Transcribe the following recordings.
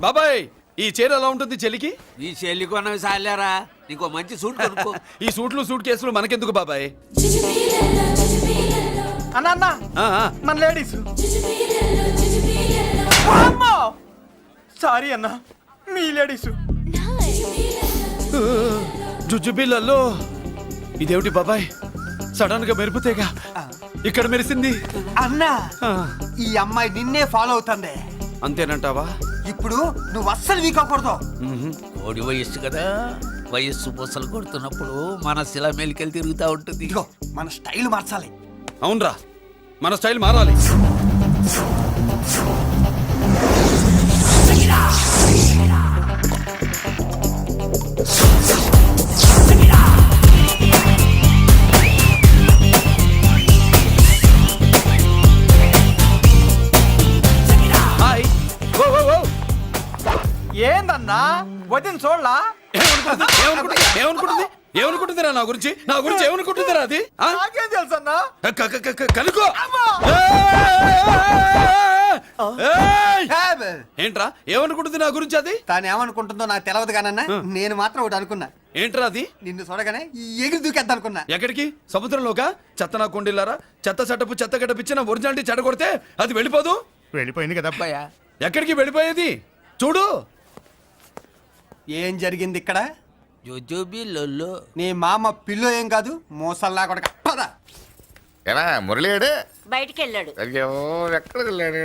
బాబాయ్ ఈ చీర ఎలా ఉంటుంది చెల్లికి? నీ చెల్లి కొన్నవి సాలేరా, నీకు మంచి సూట్ కొనుక్కో. ఈ సూట్లు సూట్ కేసులు మనకెందుకు బాబాయ్? అన్న మన లేడీస్. సారీ అన్న, మీ లేడీస్. జుజుబిళ్ళల్లో ఇదేమిటి బాబాయ్, సడన్ గా మెరుపుతేగా ఇక్కడ మెరిసింది. అన్నా ఈ అమ్మాయి నిన్నే ఫాలో అవుతుంది. అంతేనంటావా? ఇప్పుడు నువ్వు అస్సలు వీక్ అవ్వకూడదు. కోడి వయస్సు కదా, వయస్సు పూసలు కొడుతున్నప్పుడు మన శిల మెలికలు తిరుగుతూ ఉంటుంది. ఇదిగో మన స్టైల్ మార్చాలి. అవునరా, మన స్టైల్ మారాలి. ఏందన్నా వదిన చూడలా? ఏమనుకుంటుందిరా నా గురించి? నా గురించి ఏమనుకుంటుందిరా అది? నాకేం తెలుసు అన్నా? కనుకో. ఏంట్రా ఏమనుకుంటుంది నా గురించి అది? తాను ఏమనుకుంటుందో నాకు తెలియదు కానన్నా, నేను మాత్రం ఒకటి అనుకున్నా. ఏంట్రా అది? నిన్ను చూడగానే ఎగిరి దూకేద్దాం అనుకున్నా. ఎక్కడికి? సముద్రంలోకా? చెత్త నా కొండిల్లారా, చెత్త చెట్టపు చెత్త గడపిచ్చి నా ఒరిజినాలిటీ చెడగొడితే అది వెళ్ళిపోదు? వెళ్ళిపోయింది కదా అబ్బాయా. ఎక్కడికి వెళ్ళిపోయేది? చూడు ఏం జరిగింది ఇక్కడ. జోజోబిళ్ళల్లో నీ మామ పిల్లో ఏం కాదు, మోసల్లా కొడక. పద. ఏనా మురళీడు బయటికి వెళ్ళాడు. అయ్యో ఎక్కడికి వెళ్ళాడు?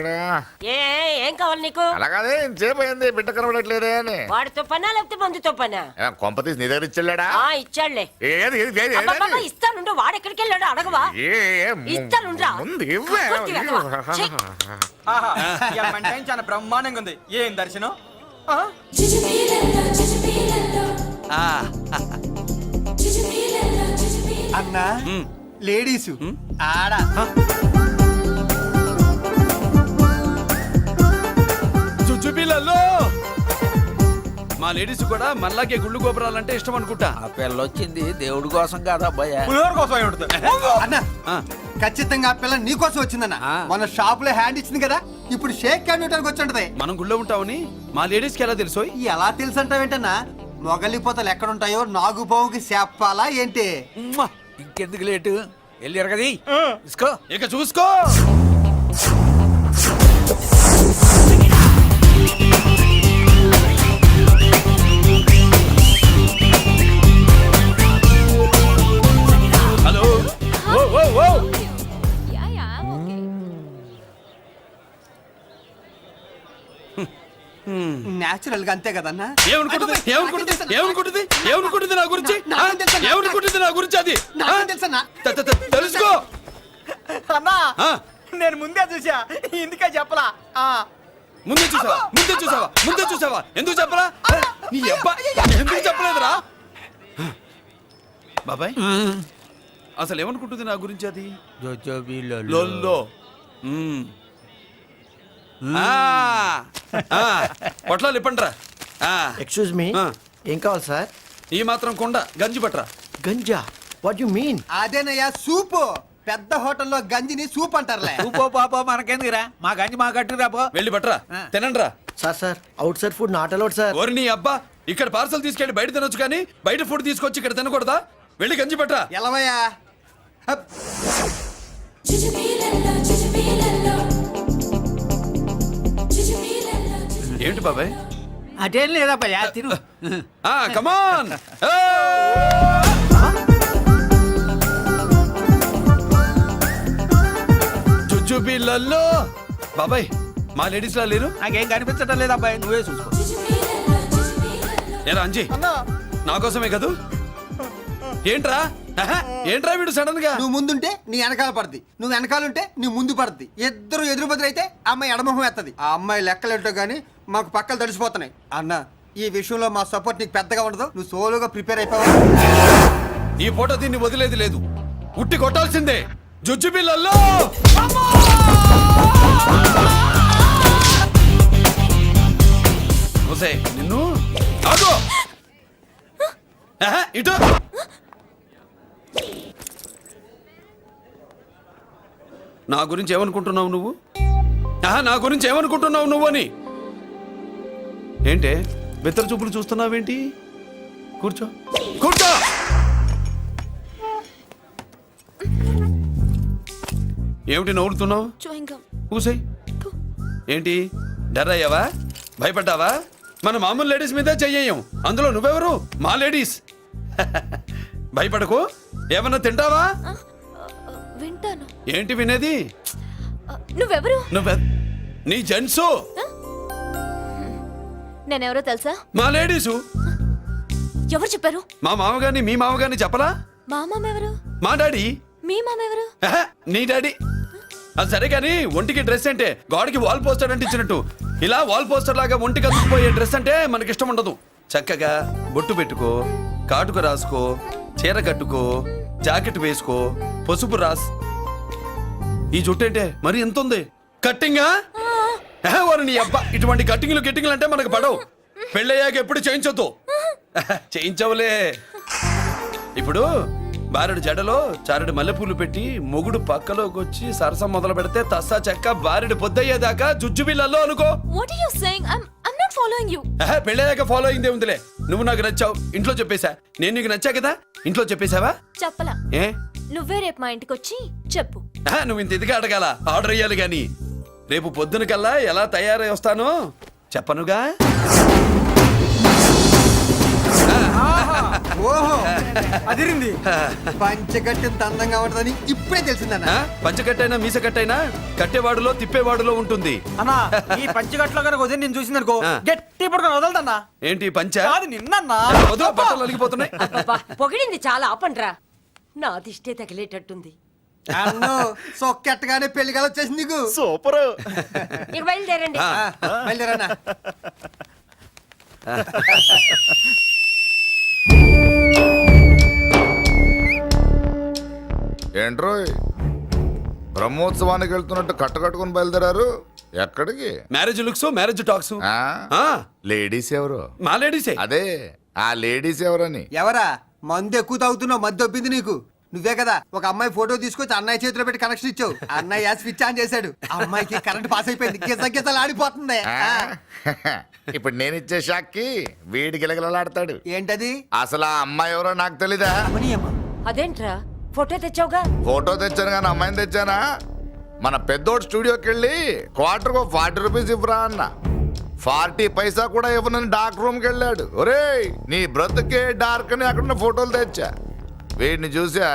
ఏం కావాలి నీకు? అలాగే ఇంతసేపు అయింది బిడ్డ కనబడట్లేదే అని. వాడితో పనా లేకపోతే మందుతో పనా? కొంపతీసి నీ దగ్గర ఇచ్చాడా? ఇచ్చాడులే. ఏది ఏది ఏది అబ్బబ్బబ్బ, ఇస్తానుండు. వాడు ఎక్కడికి వెళ్ళాడు అడగవా? ఇస్తానుండ్రా. ముందు ఇవ్వే. చాలా బ్రహ్మాండంగా ఉంది. ఏం దర్శనం. అన్నా లేడీసు ఆడ జుజుబిళ్ళల్లో మా లేడీస్ కూడా మనలాగే గుళ్ళు గోపురాలంటే ఇష్టం అనుకుంటా. ఆ పిల్ల వచ్చింది దేవుడి కోసం కాదా అబ్బాయా? పులిహోర కోసం అయి ఉంటుంది. అన్నా ఖచ్చితంగా ఆ పిల్ల నీ కోసం వచ్చిందన్న. మన షాప్ లో హ్యాండ్ ఇచ్చింది కదా, ఇప్పుడు షేక్ హ్యాండ్ ఇవ్వడానికి వచ్చి ఉంటది. మనం గుళ్ళో ఉంటామని మా లేడీస్ కి ఎలా తెలుసు? ఎలా తెలుసు అంటావేంటన్నా? మొగలిపోతలు ఎక్కడుంటాయో నాగుబావుకి చెప్పాలా ఏంటి? ఇంకెందుకు లేటు, వెళ్ళారు కదా తీసుకో. ఇక చూసుకో. హలో. నేచురల్ గా అంతే కదన్నా. ఏమనుకుంటుంది నా గురించి? ఏమనుకుంటుంది నా గురించి అది? తెలుసన్నా. తెలుసుకో అన్నా నేను ముందే చూసా, ఇందుకే చెప్పలా. ముందే చూసావా? ఎందుకు చెప్పరా? నీ అబ్బా ఎందుకు చెప్పలేదురా? బాబాయ్ అసలు ఏమనుకుంటుంది నా గురించి అది? జోజోబిళ్ళల్లో పొట్లాలు ఇప్పండ్రా. ఎక్స్క్యూజ్ మీ, ఏం కావాలి సార్? ఈ మాత్రం కొండ గంజి పట్రా. గంజా? What you mean? అదేనయ్యా సూపు. పెద్ద హోటల్లో గంజిని సూప్ అంటారులే. ఊపో పాపో మనకెందుకురా, మా గంజి మా కట్టు రాపో. వెళ్ళి పట్రా, తినండ్రా. Sir outside food not allowed sir. ఓరి నీ అబ్బా, ఇక్కడ పార్సల్ తీసుకెళ్ళి బయట తినొచ్చు కానీ బయట ఫుడ్ తీసుకొచ్చి ఇక్కడ తినకూడదా? వెళ్ళి గంజి పట్రా. ఎలవయ్యా. ఏంటి బాబాయ్? అదేం లేదబ్బా, తిను. కమాన్. జుజుబిళ్ళల్లో బాబాయ్ మా లేడీస్ లా లేరు? నాకేం కనిపించడం లేదు అబ్బాయి, నువ్వే చూసుకో. ఏరా అంజీ, నా కోసమే కదూ? ఏంట్రా వీడు సడన్ గా? నువ్వు ముందుంటే నీ వెనకాల పడుద్ది, నువ్వు వెనకాలంటే నీ ముందు పడుద్ది. ఇద్దరు ఎదురు బదులైతే అమ్మాయి ఎడమొహం ఎత్తది. ఆ అమ్మాయి లెక్కలేంటో గానీ మాకు పక్కలు తడిసిపోతున్నాయి. అన్న ఈ విషయంలో మా సపోర్ట్ నీకు పెద్దగా ఉండదు. నువ్వు సోలోగా ప్రిపేర్ అయిపోవాలి. ఈ పూట దీన్ని వదిలేది లేదు, ఉట్టి కొట్టాల్సిందే. జుజుబిళ్ళల్లో నిన్ను ఇటు. నా గురించి ఏమనుకుంటున్నావు నువ్వు? నా గురించి ఏమనుకుంటున్నావు నువ్వు అని ఏంటే బిత్తర చూపులు చూస్తున్నావేంటి? కూర్చో కూర్చో. ఏమిటి నవ్వులుతున్నావు? కూసేయ్. ఏంటి డర్ అయ్యావా? భయపడ్డావా? మన మామూలు లేడీస్ మీద చెయ్యం, అందులో నువ్వెవరు? మా లేడీస్. భయపడకు. ఏమన్నా తింటావా? వింటాను. ఏంటి వినేది? నువ్వెవరు? నీ జెంట్సు. నేనెవరో తెలుసా? మా లేడీసు. ఎవరు చెప్పారు? మా మామగారిని మీ మామగారిని చెప్పలా? మా మామ ఎవరు? మా డాడీ. మీ మామ ఎవరు? ఆహా, నీ డాడీ. అది సరే కానీ ఒంటికి డ్రెస్ అంటే గోడకి వాల్ పోస్టర్ అంటే ఇచ్చినట్టు ఇలా వాల్ పోస్టర్ లాగా ఒంటికి అందుకుపోయే డ్రెస్ అంటే మనకి ఇష్టం ఉండదు. చక్కగా బొట్టు పెట్టుకో, కాటుక రాసుకో, చీర కట్టుకో, జాకెట్ వేసుకో, పసుపు రాస్. ఈ జుట్టు అంటే మరి ఎంత ఉంది? కట్టింగా? వారు నీ అబ్బా, ఇటువంటి కట్టింగ్లు గిట్టింగ్లు అంటే మనకు పడవు. పెళ్ళయ్యాక ఎప్పుడు చేయించొద్దు. చేయించవులే. ఇప్పుడు బారెడు జడలో చారెడు మల్లెపూలు పెట్టి మొగుడు పక్కలోకి వచ్చి సరసం మొదలు పెడితే తస్సా చెక్క బారెడు పొద్దయ్యేదాకా జుజ్జు బిళ్ళల్లో అనుకో. What are you saying? I'm not following you. పెళ్ళయ్యాక ఫాలో అయిందే ఉందిలే. నువ్వు నాకు నచ్చావు, ఇంట్లో చెప్పేశా. నేను నీకు నచ్చా కదా, ఇంట్లో చెప్పేశావా? చెప్పలా. ఏ నువ్వే రేపు మా ఇంటికి వచ్చి చెప్పు. నువ్వు ఇంత ఇదిగా అడగాల, ఆర్డర్ అయ్యాలి గాని. రేపు పొద్దున కల్లా ఎలా తయారై వస్తానో చెప్పనుగా. ఓహో అదిరింది. పంచగట్టెంత అందంగా ఉంటుందని ఇప్పుడే తెలిసిందన్న. పంచకట్టైనా మీసకట్టైనా కట్టేవాడులో తిప్పేవాడులో ఉంటుంది. అన్నా ఈ పంచగట్లో కనుక వదిలి నేను చూసిందనుకో ఆ. గట్టి పడుకొని వదలదన్నా. ఏంటి పంచ? కాదు నిన్నన్నా. వదిలో బట్టలు అలిగిపోతున్నాయి. అబ్బబ్బా, పొగిడింది చాలా ఆపండ్రా. నా దిష్టే తగిలేటట్టుంది. అన్ను సొక్కెట్టగానే పెళ్లి కల వచ్చేసింది నీకు. సూపర్. ఇక బయలుదేరండి. బయలుదేరన్నా. ఏంట్రోయ్ బ్రహ్మోత్సవానికి వెళ్తున్నట్టు కట్టుకట్టుకుని బయలుదేరారు? ఎక్కడికి? Marriage looks, marriage talks. Ladies ఎవరు? మా లేడీసే. అదే ఆ లేడీస్ ఎవరని. ఎవరా? మందు ఎక్కువ తాగుతున్నావు, మధ్య దొబ్బింది నీకు. నువ్వే కదా ఒక అమ్మాయి ఫోటో తీసుకొచ్చి అన్నయ్య చేతిలో పెట్టి కనెక్షన్ ఇచ్చావు. అన్నయ్య స్విచ్ ఆన్ చేశాడు, అమ్మాయికి కరెంట్ పాస్ అయిపోయింది, గిజగిజలు ఆడిపోతుంది. ఇప్పుడు నేను ఇచ్చే షాక్కి వీడి గిలగిలలాడతాడు. ఏంటది? అసలు ఆ అమ్మాయి ఎవరో నాకు తెలీదా? అదేంట్రా ఫోటో తెచ్చావుగా? ఫోటో తెచ్చాను కానీ అమ్మాయిని తెచ్చానా? మన పెద్దోడు స్టూడియోకి వెళ్ళి క్వార్టర్కు 40 రూపీస్ ఇవ్వరా అన్న. 40 పైసా కూడా ఇవ్వనని డార్క్ రూమ్కి వెళ్ళాడు. ఒరేయ్ నీ బ్రతుకే డార్క్ అని అక్కడ ఫోటోలు తెచ్చా. వీడిని చూసా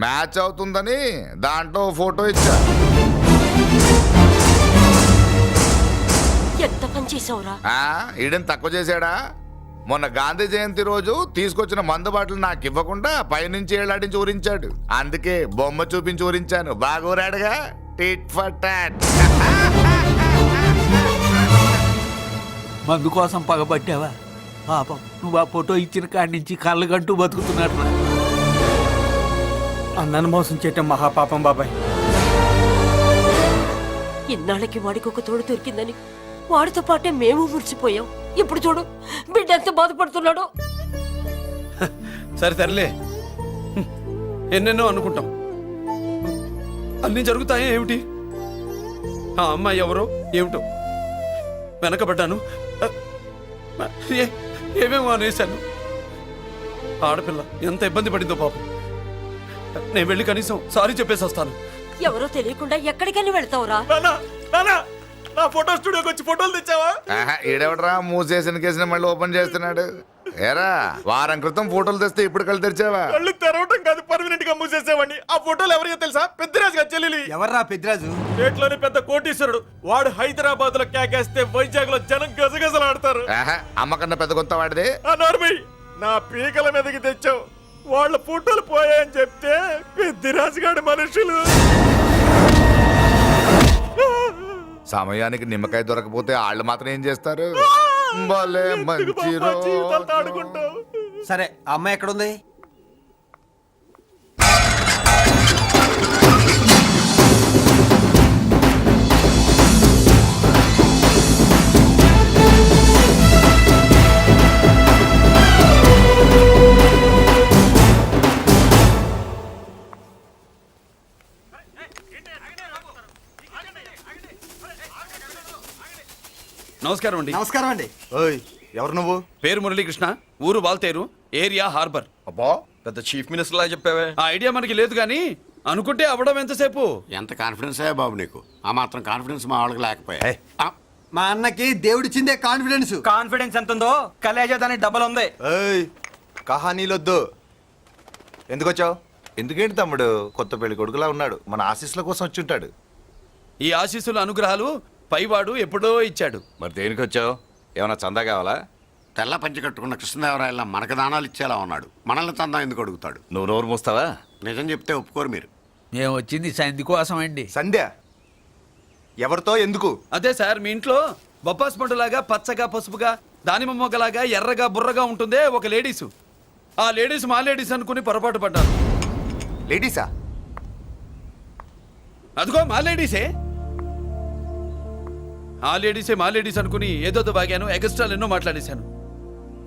మ్యాచ్ అవుతుందని దాంట్లో ఫోటో ఇచ్చా. ఎంత పని చేసావురా? ఈడని తక్కువ చేశాడా? మొన్న గాంధీ జయంతి రోజు తీసుకొచ్చిన మందు బాటలు నాకు ఇవ్వకుండా పైనుంచి ఏలాడించి ఊరించాడు. అందుకే బొమ్మ చూపించి ఊరించాను. బాగా ఊరాడుగా. Tit for tat. మందు కోసం పగబట్టావా? పాపం నువ్వు ఆ ఫోటో ఇచ్చిన కాడి నుంచి కళ్ళు గంటూ బతుకుతున్నట్టు. అన్నను మోసం చేయటం మహాపాపం బాబాయ్. ఇన్నాళ్ళకి వాడికి ఒక తోడు దొరికిందని వాడితో పాటే మేము మురిసిపోయాం. ఇప్పుడు చూడు బిడ్డ ఎంత బాధపడుతున్నాడో. సరే తరలే, ఎన్నెన్నో అనుకుంటాం, అన్నీ జరుగుతాయే ఏమిటి? ఆ అమ్మాయి ఎవరో ఏమిటో వెనకబడ్డాను, ఏమేమో అనేశాను. ఆడపిల్ల ఎంత ఇబ్బంది పడిందో పాపం. నేను వెళ్ళి కనీసం సారీ చెప్పేసి వస్తాను. ఎవరో తెలియకుండా ఎక్కడికైనా వెళ్తావురా? నా ఫోటో స్టూడియోకి వచ్చి ఫోటోలు తెచ్చావా? ఈడెవడరా మూసేసిన కేసుని మళ్ళీ ఓపెన్ చేస్తున్నాడు? ఏరా వారం క్రితం ఫోటోలు తెస్తే ఇప్పుడు కళ్ళు తెరిచావా? కళ్ళు తెరవటం కాదు, పర్మనెంట్ గా మూసేసేవాడిని. ఆ ఫోటోలు ఎవరికో తెలుసా? పెద్దరాజు గారి చెల్లెలి. ఎవర్రా పెద్దరాజు? స్టేట్లోని పెద్ద కోటీశ్వరుడు. వాడు హైదరాబాద్ లో కేకేస్తే వైజాగ్ లో జనం గజగజలాడతారు. అమ్మ కన్నా పెద్ద కొంత వాడిదే. ఆ నార్మల్ నా పీకల మీదకి తెచ్చావు. వాళ్ళ ఫోటోలు పోయాయని చెప్తే పెద్దిరాజు గారి మనుషులు. సమయానికి నిమ్మకాయ దొరకపోతే వాళ్ళు మాత్రం ఏం చేస్తారు? భలే మంచి రోజు. ఆడుకుంటావు. సరే ఆ అమ్మాయి ఎక్కడుంది? నమస్కారం అండి. నమస్కారం అండి. ఓయ్ ఎవరు నువ్వు? పేరు మురళీకృష్ణ, ఊరు వాల్తేరు, ఏరియా హార్బర్. అబ్బా పెద్ద చీఫ్ మినిస్టర్ లాగా చెప్పావే. ఆ ఐడియా మనకి లేదు కానీ అనుకుంటే అవ్వడం ఎంతసేపు. ఎంత కాన్ఫిడెన్స్ అయ్యా బాబు నీకు? ఆ మాత్రం కాన్ఫిడెన్స్ మా వాళ్ళకి లేకపోయా? ఆ, మా అన్నకి దేవుడిచ్చిందే కాన్ఫిడెన్స్. కాన్ఫిడెన్స్ ఎంత ఉందో కలేజా దానికి డబల్ ఉంది. ఏయ్ కహానీలొద్దు. ఎందుకు వచ్చావు? ఎందుకేంటి తమ్ముడు, కొత్త పెళ్లి కొడుకులా ఉన్నాడు, మన ఆశీస్సుల కోసం వచ్చి ఉంటాడు. ఈ ఆశీస్సుల అనుగ్రహాలు పైవాడు ఎప్పుడో ఇచ్చాడు. మరి దేనికి వచ్చావు? ఏమైనా చందా కావాలా? తెల్ల పంచి కట్టుకున్న కృష్ణదేవరాయల మనకు దానాలు ఇచ్చేలా ఉన్నాడు. మనల్ని తందా ఎందుకు అడుగుతాడు? నువ్వు నోరు మూస్తావా? నిజం చెప్తే ఒప్పుకోరు మీరు. మేము వచ్చింది సంధి కోసం అండి. సంధ్య ఎవరితో ఎందుకు? అదే సార్, మీ ఇంట్లో బొప్పాస్ పండులాగా పచ్చగా పసుపుగా దానిమ్మ మొగ్గలాగా ఎర్రగా బుర్రగా ఉంటుందే ఒక లేడీసు. ఆ లేడీస్ మా లేడీస్ అనుకుని పొరపాటు పడ్డాను. లేడీసా? అదిగో మా లేడీసే. ఆ లేడీసే మా లేడీస్ అనుకుని ఏదోదో బాగాను, ఎగస్ట్రాలు ఎన్నో మాట్లాడేశాను.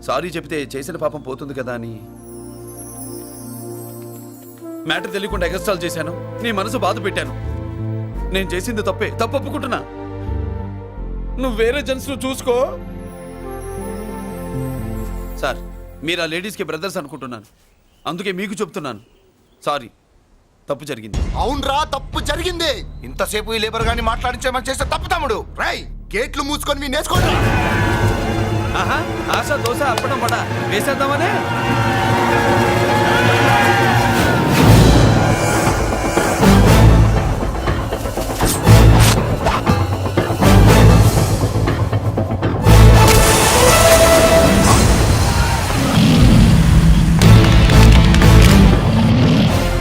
సారీ చెప్తే చేసిన పాపం పోతుంది కదా అని మ్యాటర్ తెలియకుండా ఎగస్ట్రాలు చేశాను. నీ మనసు బాధ పెట్టాను. నేను చేసింది తప్పే, తప్పు ఒప్పుకుంటున్నా. నువ్వు వేరే జెంట్స్ చూసుకో. సార్, మీరు ఆ లేడీస్కి బ్రదర్స్ అనుకుంటున్నాను, అందుకే మీకు చెప్తున్నాను. సారీ, తప్పు జరిగింది. అవునరా, తప్పు జరిగింది. ఇంతసేపు ఈ లేబర్ గాని మాట్లాడించేమని చేస్తే తప్పు తమ్ముడు. రై గేట్లు మూసుకొని మీ నేర్చుకోండి. ఆహా, ఆశ దోశ అప్పడం వడ వేసేద్దామనే.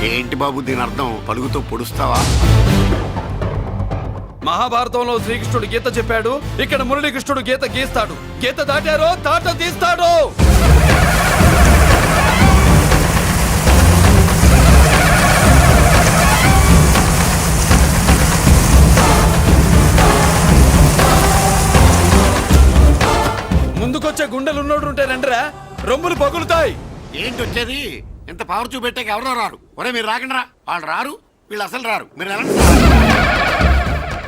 ఏంటి బాబు దీని అర్థం? పలుగుతో పొడుస్తావా? మహాభారతంలో శ్రీకృష్ణుడు గీత చెప్పాడు, ఇక్కడ మురళీకృష్ణుడు గీత గీస్తాడు. గీత దాటారో తాట తీస్తాడు. ముందుకొచ్చే గుండెలు ఉన్నోడు ఉంటే రండిరా, రొమ్ములు పగులుతాయి. ఏంటి వచ్చేది? ఇంత పవర్ చూపెట్టాక ఎవరో రారు. ఒరే మీరు రాకండి రా. వాళ్ళు రారు, వీళ్ళు అసలు రారు. మీరు ఎలా?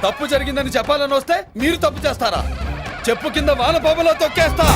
తప్పు జరిగిందని చెప్పాలని వస్తే మీరు తప్పు చేస్తారా? చెప్పు కింద వాన పాపలో తొక్కేస్తా.